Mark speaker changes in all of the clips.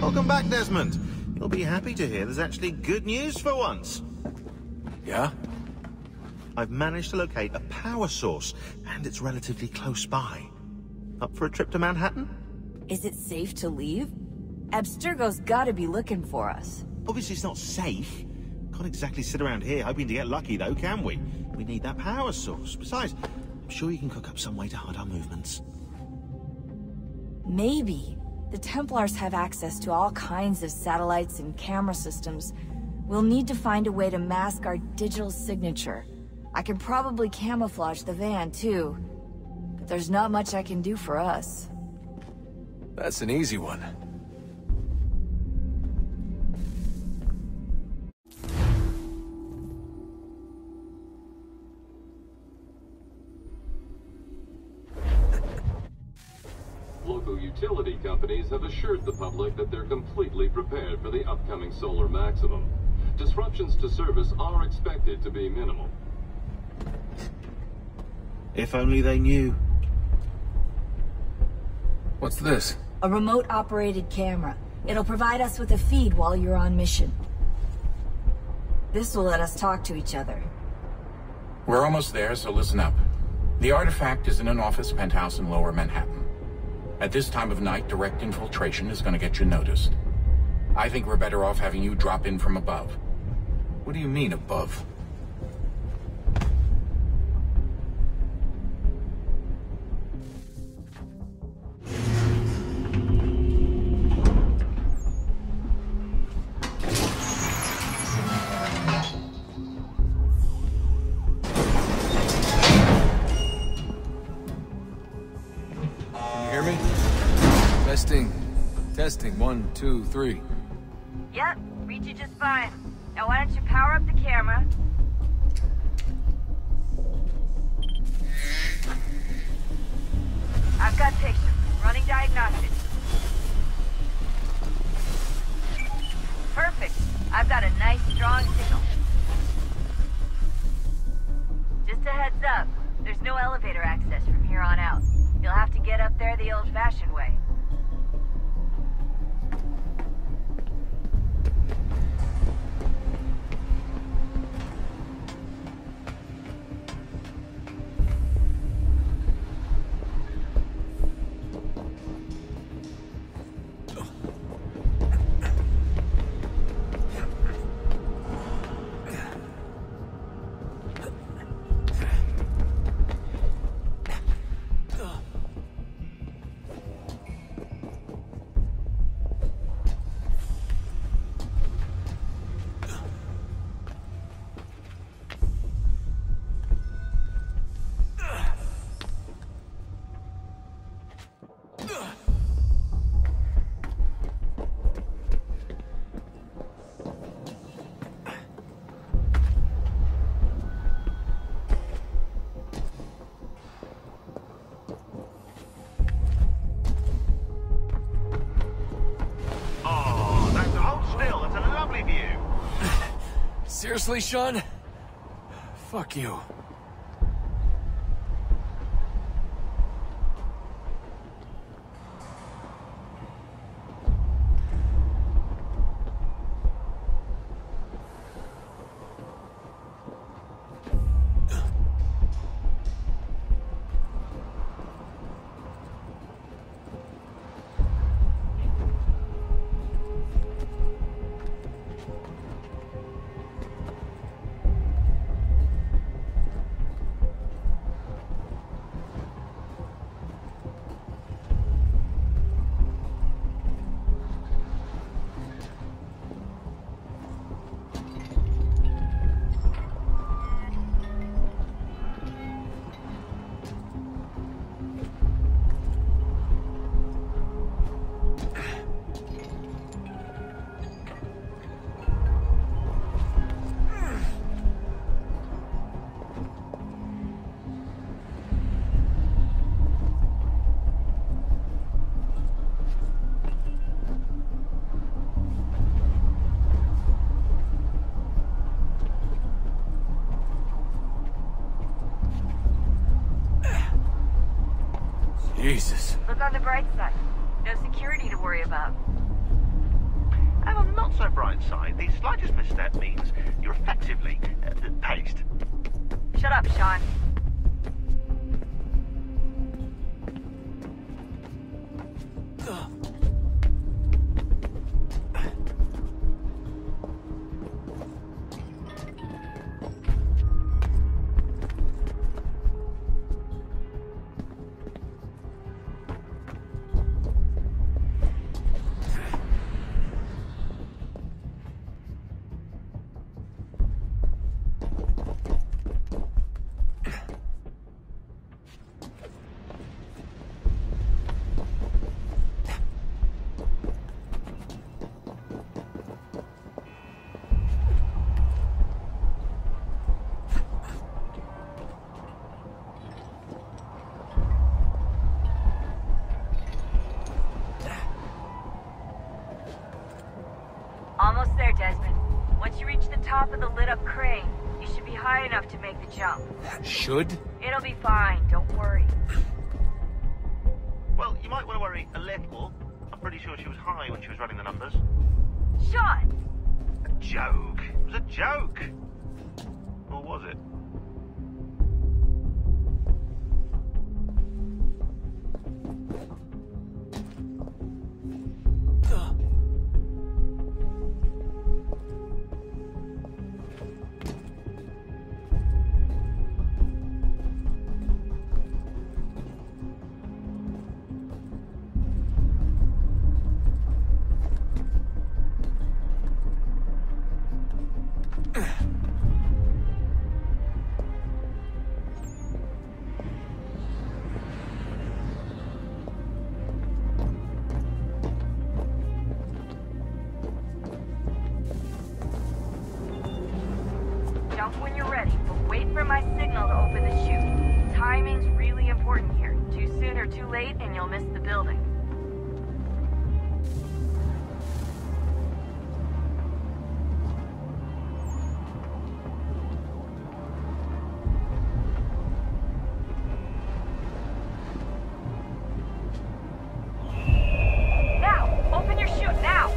Speaker 1: Welcome back, Desmond. You'll be happy to hear there's actually good news for once.
Speaker 2: Yeah?
Speaker 1: I've managed to locate a power source, and it's relatively close by. Up for a trip to Manhattan?
Speaker 3: Is it safe to leave? Abstergo's gotta be looking for us.
Speaker 1: Obviously it's not safe. Can't exactly sit around here hoping to get lucky though, can we? We need that power source. Besides, I'm sure you can cook up some way to hide our movements.
Speaker 3: Maybe. The Templars have access to all kinds of satellites and camera systems. We'll need to find a way to mask our digital signature. I can probably camouflage the van, too. But there's not much I can do for us.
Speaker 2: That's an easy one.
Speaker 4: Local utility companies have assured the public that they're completely prepared for the upcoming solar maximum. Disruptions to service are expected to be minimal.
Speaker 1: If only they knew.
Speaker 2: What's this?
Speaker 3: A remote-operated camera. It'll provide us with a feed while you're on mission. This will let us talk to each other.
Speaker 5: We're almost there, so listen up. The Artefact is in an office penthouse in Lower Manhattan. At this time of night, direct infiltration is going to get you noticed. I think we're better off having you drop in from above.
Speaker 2: What do you mean, above?
Speaker 6: Testing, 1, 2, 3.
Speaker 3: Yep, read you just fine. Now why don't you power up the camera? I've got pictures. Running diagnostics. Perfect. I've got a nice, strong signal. Just a heads up, there's no elevator access from here on out. You'll have to get up there the old-fashioned way.
Speaker 6: Seriously, Sean? Fuck you. Jesus.
Speaker 3: Look on the bright side. No security to worry about.
Speaker 1: the bright side, the slightest misstep means you're effectively paced.
Speaker 3: Shut up, Sean. Almost there, Desmond. Once you reach the top of the lit-up crane, you should be high enough to make the jump.
Speaker 6: Should?
Speaker 3: It'll be fine, don't worry.
Speaker 1: Well, you might want to worry a little. I'm pretty sure she was high when she was running the numbers.
Speaker 3: Sean!
Speaker 1: A joke. It was a joke. Or was it?
Speaker 3: Jump when you're ready, but wait for my signal to open the chute. Timing's really important here. Too soon or too late, and you'll miss the building. Now! Open your chute, now!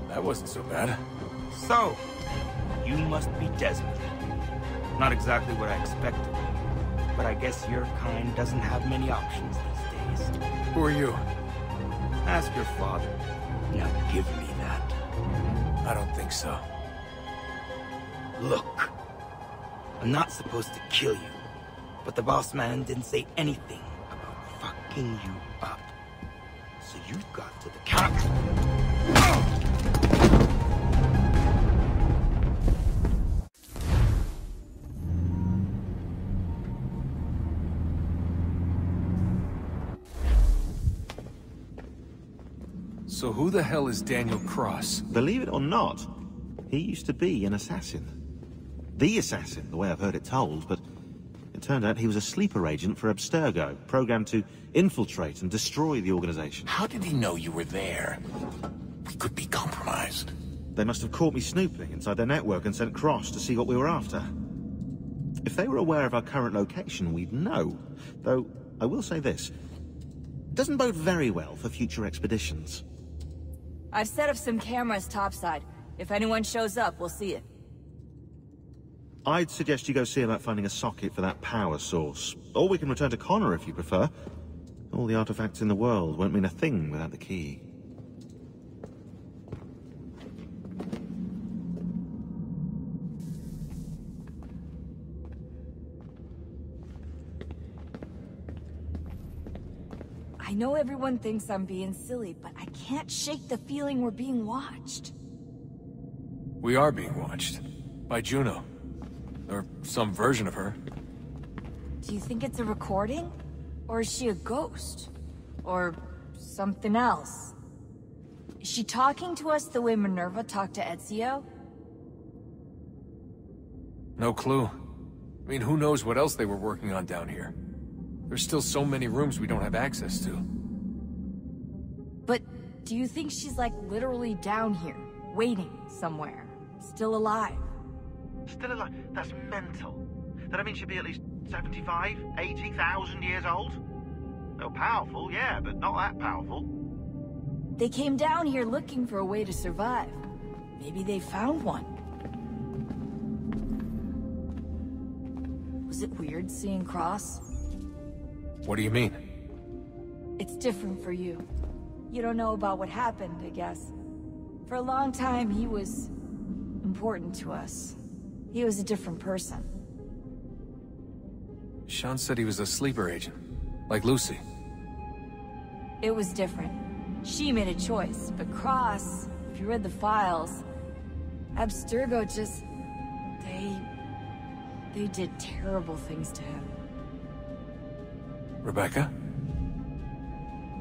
Speaker 2: That wasn't so bad.
Speaker 7: So, you must be Desmond. Not exactly what I expected, but I guess your kind doesn't have many options these days.
Speaker 2: Who are you?
Speaker 7: Ask your father. Now give me that.
Speaker 2: I don't think so.
Speaker 7: Look, I'm not supposed to kill you, but the boss man didn't say anything about fucking you up. So you've got to the counter.
Speaker 6: So who the hell is Daniel Cross?
Speaker 1: Believe it or not, he used to be an assassin. The assassin, the way I've heard it told, but it turned out he was a sleeper agent for Abstergo, programmed to infiltrate and destroy the organization.
Speaker 5: How did he know you were there? We could be compromised.
Speaker 1: They must have caught me snooping inside their network and sent Cross to see what we were after. If they were aware of our current location, we'd know. Though, I will say this. It doesn't bode very well for future expeditions.
Speaker 3: I've set up some cameras topside. If anyone shows up, we'll see it.
Speaker 1: I'd suggest you go see about finding a socket for that power source. Or we can return to Connor if you prefer. All the artifacts in the world won't mean a thing without the key.
Speaker 3: I know everyone thinks I'm being silly, but I can't shake the feeling we're being watched.
Speaker 6: We are being watched. By Juno. Or some version of her.
Speaker 3: Do you think it's a recording? Or is she a ghost? Or something else? Is she talking to us the way Minerva talked to Ezio?
Speaker 6: No clue. I mean, who knows what else they were working on down here? There's still so many rooms we don't have access to.
Speaker 3: But do you think she's like literally down here, waiting somewhere, still alive?
Speaker 1: Still alive? That's mental. That means she'd be at least 75, 80,000 years old? Oh, powerful, yeah, but not that powerful.
Speaker 3: They came down here looking for a way to survive. Maybe they found one. Was it weird seeing Cross?
Speaker 6: What do you mean?
Speaker 3: It's different for you. You don't know about what happened, I guess. For a long time, he was important to us. He was a different person.
Speaker 6: Sean said he was a sleeper agent. Like Lucy.
Speaker 3: It was different. She made a choice, but Cross, if you read the files, Abstergo just... They did terrible things to him.
Speaker 6: Rebecca?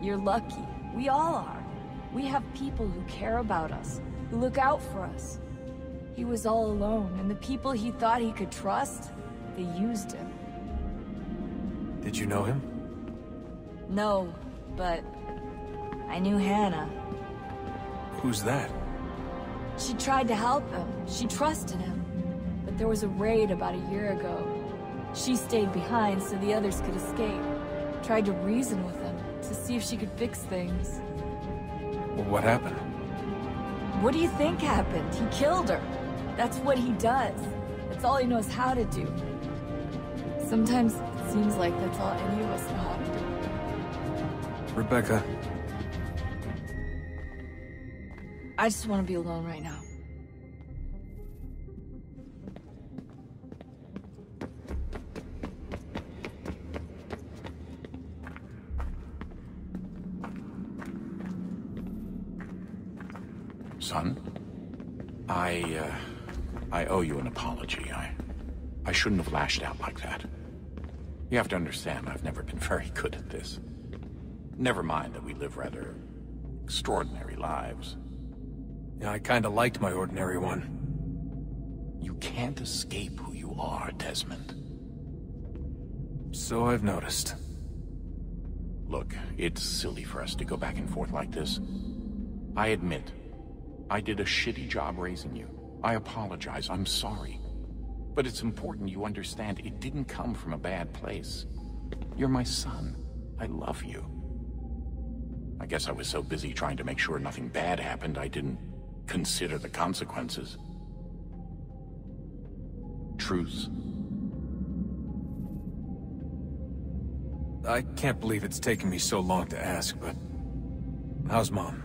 Speaker 3: You're lucky. We all are. We have people who care about us, who look out for us. He was all alone, and the people he thought he could trust, they used him.
Speaker 6: Did you know him?
Speaker 3: No, but I knew Hannah.
Speaker 6: Who's that?
Speaker 3: She tried to help him. She trusted him. But there was a raid about a year ago. She stayed behind so the others could escape. Tried to reason with him, to see if she could fix things.
Speaker 6: Well, what happened?
Speaker 3: What do you think happened? He killed her. That's what he does. That's all he knows how to do. Sometimes it seems like that's all any of us know how to do.
Speaker 6: Rebecca.
Speaker 3: I just want to be alone right now.
Speaker 5: Son, I owe you an apology. I shouldn't have lashed out like that. You have to understand, I've never been very good at this. Never mind that we live rather extraordinary lives.
Speaker 6: Yeah, I kinda liked my ordinary one.
Speaker 5: You can't escape who you are, Desmond.
Speaker 6: So I've noticed.
Speaker 5: Look, it's silly for us to go back and forth like this. I admit, I did a shitty job raising you. I apologize, I'm sorry. But it's important you understand it didn't come from a bad place. You're my son. I love you. I guess I was so busy trying to make sure nothing bad happened, I didn't consider the consequences. Truce.
Speaker 6: I can't believe it's taken me so long to ask, but... how's Mom?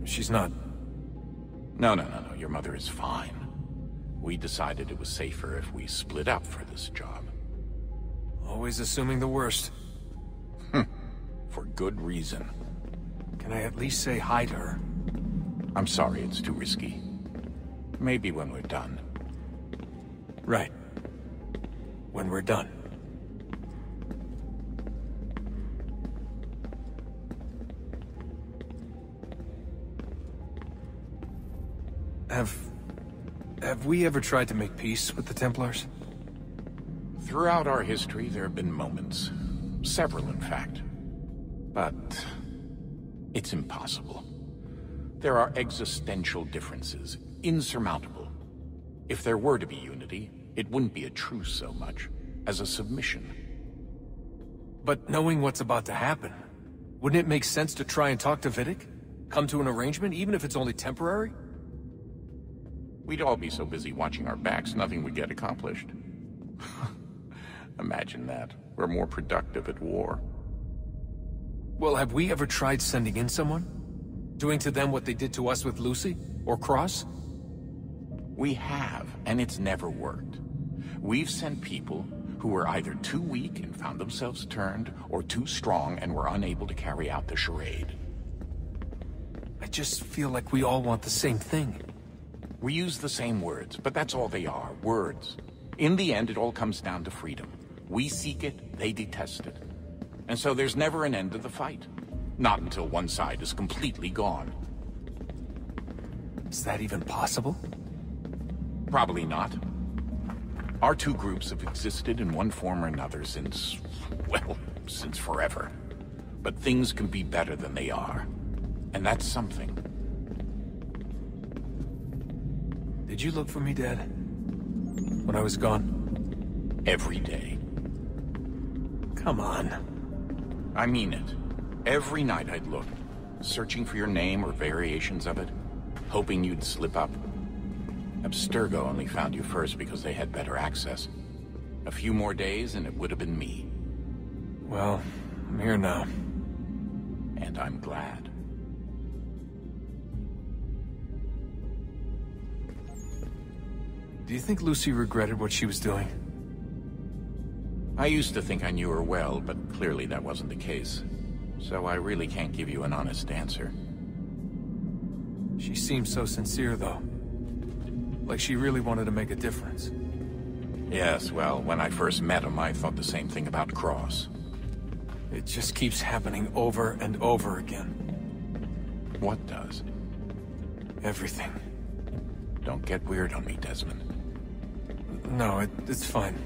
Speaker 6: She's not...
Speaker 5: No. Your mother is fine. We decided it was safer if we split up for this job.
Speaker 6: Always assuming the worst.
Speaker 5: For good reason.
Speaker 6: Can I at least say hi to her?
Speaker 5: I'm sorry, it's too risky. Maybe when we're done.
Speaker 6: Right. When we're done. Have we ever tried to make peace with the Templars?
Speaker 5: Throughout our history, there have been moments. Several, in fact. But... it's impossible. There are existential differences, insurmountable. If there were to be unity, it wouldn't be a truce so much as a submission.
Speaker 6: But knowing what's about to happen, wouldn't it make sense to try and talk to Vidic? Come to an arrangement, even if it's only temporary?
Speaker 5: We'd all be so busy watching our backs, nothing would get accomplished. Imagine that. We're more productive at war.
Speaker 6: Well, have we ever tried sending in someone? Doing to them what they did to us with Lucy? Or Cross?
Speaker 5: We have, and it's never worked. We've sent people who were either too weak and found themselves turned, or too strong and were unable to carry out the charade.
Speaker 6: I just feel like we all want the same thing.
Speaker 5: We use the same words, but that's all they are, words. In the end, it all comes down to freedom. We seek it, they detest it. And so there's never an end to the fight. Not until one side is completely gone.
Speaker 6: Is that even possible?
Speaker 5: Probably not. Our two groups have existed in one form or another since, well, since forever. But things can be better than they are. And that's something.
Speaker 6: Did you look for me, Dad? When I was gone?
Speaker 5: Every day.
Speaker 6: Come on.
Speaker 5: I mean it. Every night I'd look, searching for your name or variations of it, hoping you'd slip up. Abstergo only found you first because they had better access. A few more days and it would have been me.
Speaker 6: Well, I'm here now.
Speaker 5: And I'm glad.
Speaker 6: Do you think Lucy regretted what she was doing?
Speaker 5: I used to think I knew her well, but clearly that wasn't the case. So I really can't give you an honest answer.
Speaker 6: She seemed so sincere, though. Like she really wanted to make a difference.
Speaker 5: Yes, well, when I first met him, I thought the same thing about Cross.
Speaker 6: It just keeps happening over and over again.
Speaker 5: What does?
Speaker 6: Everything.
Speaker 5: Don't get weird on me, Desmond.
Speaker 6: No, it's fine.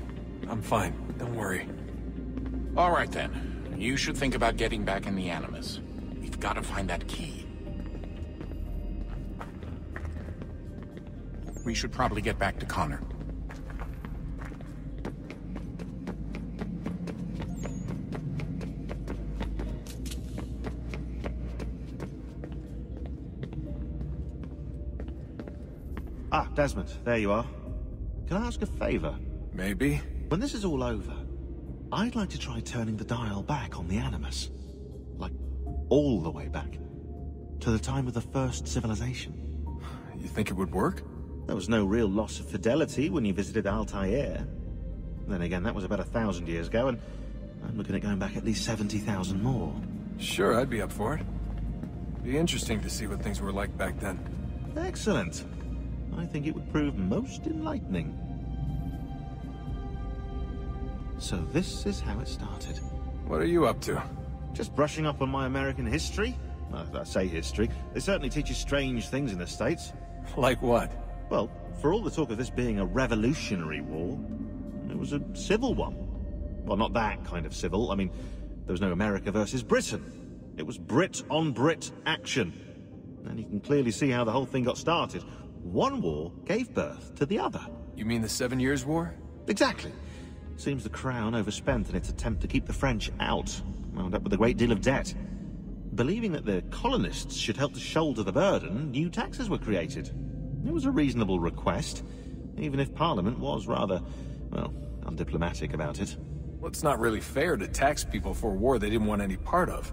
Speaker 6: I'm fine. Don't worry.
Speaker 5: All right, then. You should think about getting back in the Animus. We've got to find that key. We should probably get back to Connor.
Speaker 1: Ah, Desmond, there you are. Can I ask a favor?
Speaker 6: Maybe.
Speaker 1: When this is all over, I'd like to try turning the dial back on the Animus. Like, all the way back. To the time of the first civilization.
Speaker 6: You think it would work?
Speaker 1: There was no real loss of fidelity when you visited Altair. Then again, that was about 1,000 years ago, and I'm looking at going back at least 70,000 more.
Speaker 6: Sure, I'd be up for it. Be interesting to see what things were like back then.
Speaker 1: Excellent. I think it would prove most enlightening. So this is how it started.
Speaker 6: What are you up to?
Speaker 1: Just brushing up on my American history. Well, I say history. They certainly teach you strange things in the States.
Speaker 6: Like what?
Speaker 1: Well, for all the talk of this being a revolutionary war, it was a civil one. Well, not that kind of civil. I mean, there was no America versus Britain. It was Brit on Brit action. And you can clearly see how the whole thing got started. One war gave birth to the other.
Speaker 6: You mean the 7 Years' War?
Speaker 1: Exactly. Seems the Crown overspent in its attempt to keep the French out, wound up with a great deal of debt. Believing that the colonists should help to shoulder the burden, new taxes were created. It was a reasonable request, even if Parliament was rather, well, undiplomatic about it.
Speaker 6: Well, it's not really fair to tax people for a war they didn't want any part of.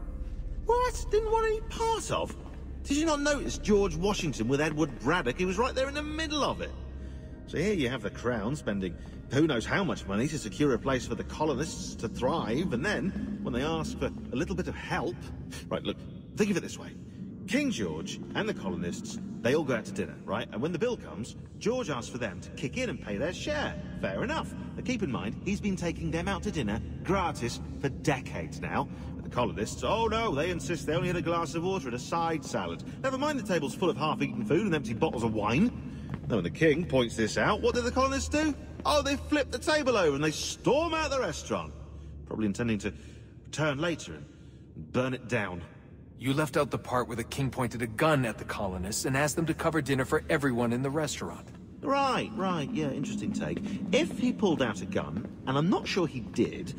Speaker 1: What? Didn't want any part of? Did you not notice George Washington with Edward Braddock? He was right there in the middle of it. So here you have the Crown spending who knows how much money to secure a place for the colonists to thrive, and then, when they ask for a little bit of help... Right, look, think of it this way. King George and the colonists, they all go out to dinner, right? And when the bill comes, George asks for them to kick in and pay their share. Fair enough. But keep in mind, he's been taking them out to dinner, gratis, for decades now. But the colonists, oh no, they insist they only had a glass of water and a side salad. Never mind the table's full of half-eaten food and empty bottles of wine. Now, when the king points this out, what do the colonists do? Oh, they flip the table over and they storm out the restaurant. Probably intending to return later and burn it down.
Speaker 6: You left out the part where the king pointed a gun at the colonists and asked them to cover dinner for everyone in the restaurant.
Speaker 1: Right, yeah, interesting take. If he pulled out a gun, and I'm not sure he did,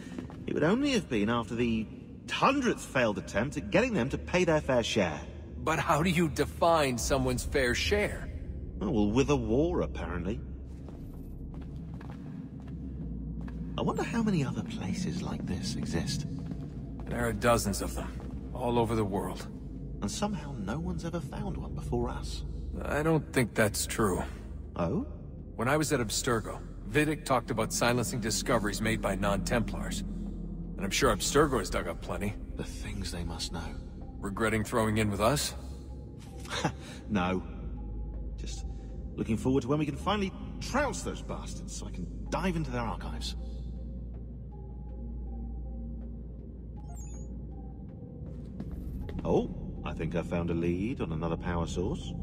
Speaker 1: it would only have been after the 100th failed attempt at getting them to pay their fair share.
Speaker 6: But how do you define someone's fair share?
Speaker 1: Oh, well, with a war, apparently. I wonder how many other places like this exist.
Speaker 6: There are dozens of them, all over the world.
Speaker 1: And somehow no one's ever found one before us.
Speaker 6: I don't think that's true.
Speaker 1: Oh?
Speaker 6: When I was at Abstergo, Vidic talked about silencing discoveries made by non-Templars. And I'm sure Abstergo's dug up plenty.
Speaker 1: The things they must know.
Speaker 6: Regretting throwing in with us?
Speaker 1: No. Just looking forward to when we can finally trounce those bastards so I can dive into their archives. Oh, I think I found a lead on another power source.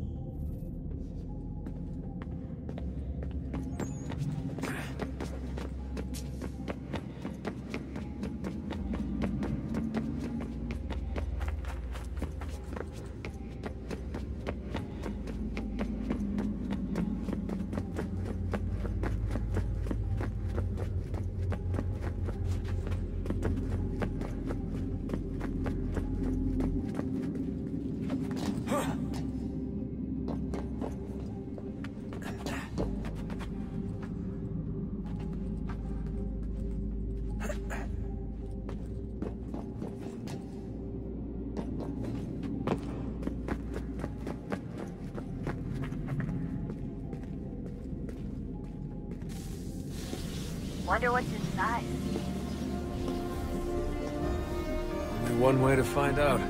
Speaker 3: Wonder what's inside.
Speaker 6: Only one way to find out.